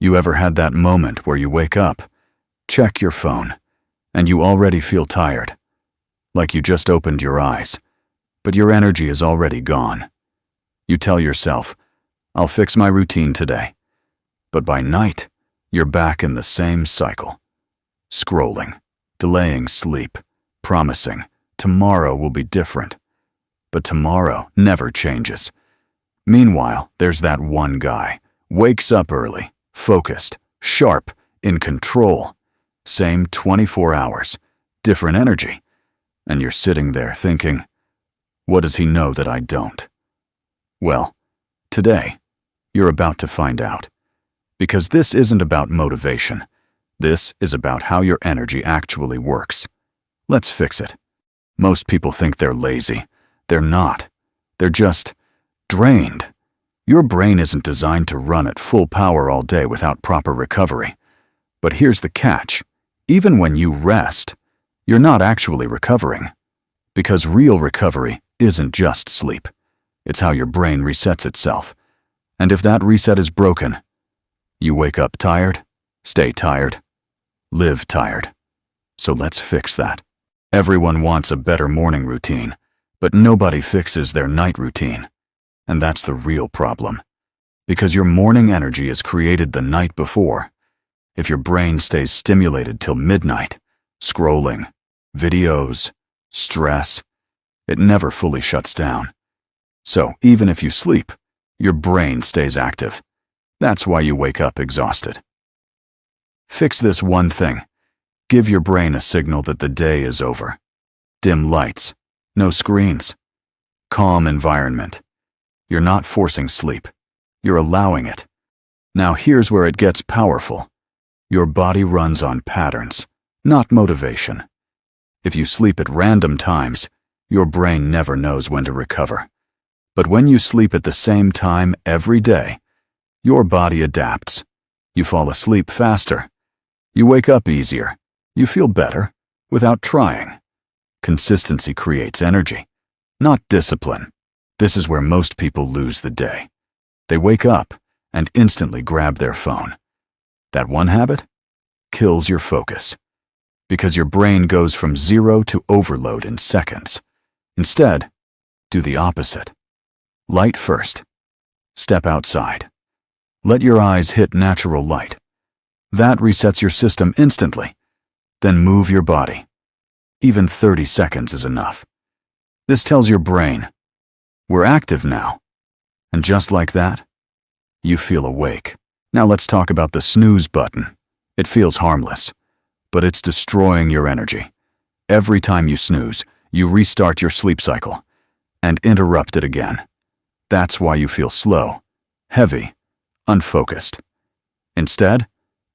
You ever had that moment where you wake up, check your phone, and you already feel tired, like you just opened your eyes, but your energy is already gone? You tell yourself, I'll fix my routine today. But by night, you're back in the same cycle. Scrolling, delaying sleep, promising tomorrow will be different. But tomorrow never changes. Meanwhile, there's that one guy, wakes up early, focused, sharp, in control. Same 24 hours, different energy. And you're sitting there thinking, what does he know that I don't? Well, today, you're about to find out. Because this isn't about motivation. This is about how your energy actually works. Let's fix it. Most people think they're lazy. They're not. They're just drained. Your brain isn't designed to run at full power all day without proper recovery. But here's the catch. Even when you rest, you're not actually recovering. Because real recovery isn't just sleep. It's how your brain resets itself. And if that reset is broken, you wake up tired, stay tired, live tired. So let's fix that. Everyone wants a better morning routine, but nobody fixes their night routine. And that's the real problem. Because your morning energy is created the night before. If your brain stays stimulated till midnight, scrolling, videos, stress, it never fully shuts down. So even if you sleep, your brain stays active. That's why you wake up exhausted. Fix this one thing. Give your brain a signal that the day is over. Dim lights, no screens, calm environment. You're not forcing sleep. You're allowing it. Now here's where it gets powerful. Your body runs on patterns, not motivation. If you sleep at random times, your brain never knows when to recover. But when you sleep at the same time every day, your body adapts. You fall asleep faster. You wake up easier. You feel better without trying. Consistency creates energy, not discipline. This is where most people lose the day. They wake up and instantly grab their phone. That one habit kills your focus because your brain goes from zero to overload in seconds. Instead, do the opposite. Light first. Step outside. Let your eyes hit natural light. That resets your system instantly. Then move your body. Even 30 seconds is enough. This tells your brain, we're active now. And just like that, you feel awake. Now let's talk about the snooze button. It feels harmless, but it's destroying your energy. Every time you snooze, you restart your sleep cycle and interrupt it again. That's why you feel slow, heavy, unfocused. Instead,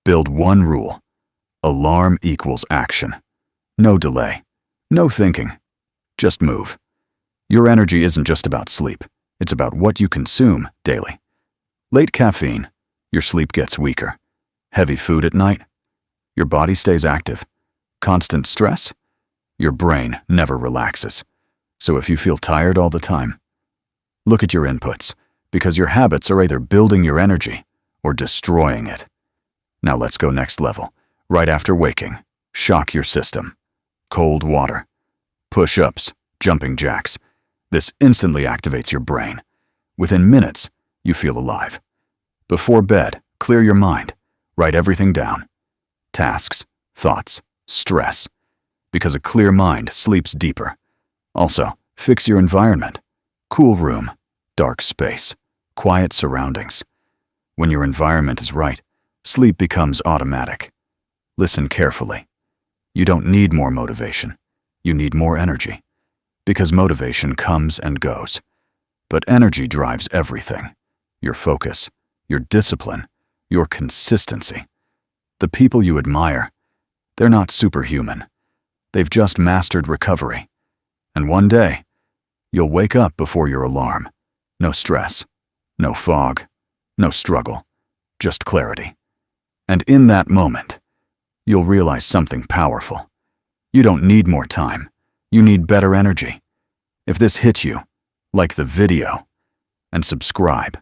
build one rule. Alarm equals action. No delay, no thinking, just move. Your energy isn't just about sleep. It's about what you consume daily. Late caffeine, your sleep gets weaker. Heavy food at night, your body stays active. Constant stress, your brain never relaxes. So if you feel tired all the time, look at your inputs, because your habits are either building your energy or destroying it. Now let's go next level. Right after waking, shock your system. Cold water, push-ups, jumping jacks. This instantly activates your brain. Within minutes, you feel alive. Before bed, clear your mind. Write everything down. Tasks, thoughts, stress. Because a clear mind sleeps deeper. Also, fix your environment. Cool room, dark space, quiet surroundings. When your environment is right, sleep becomes automatic. Listen carefully. You don't need more motivation. You need more energy. Because motivation comes and goes. But energy drives everything. Your focus, your discipline, your consistency. The people you admire, they're not superhuman. They've just mastered recovery. And one day, you'll wake up before your alarm. No stress, no fog, no struggle, just clarity. And in that moment, you'll realize something powerful. You don't need more time. You need better energy. If this hits you, like the video and subscribe.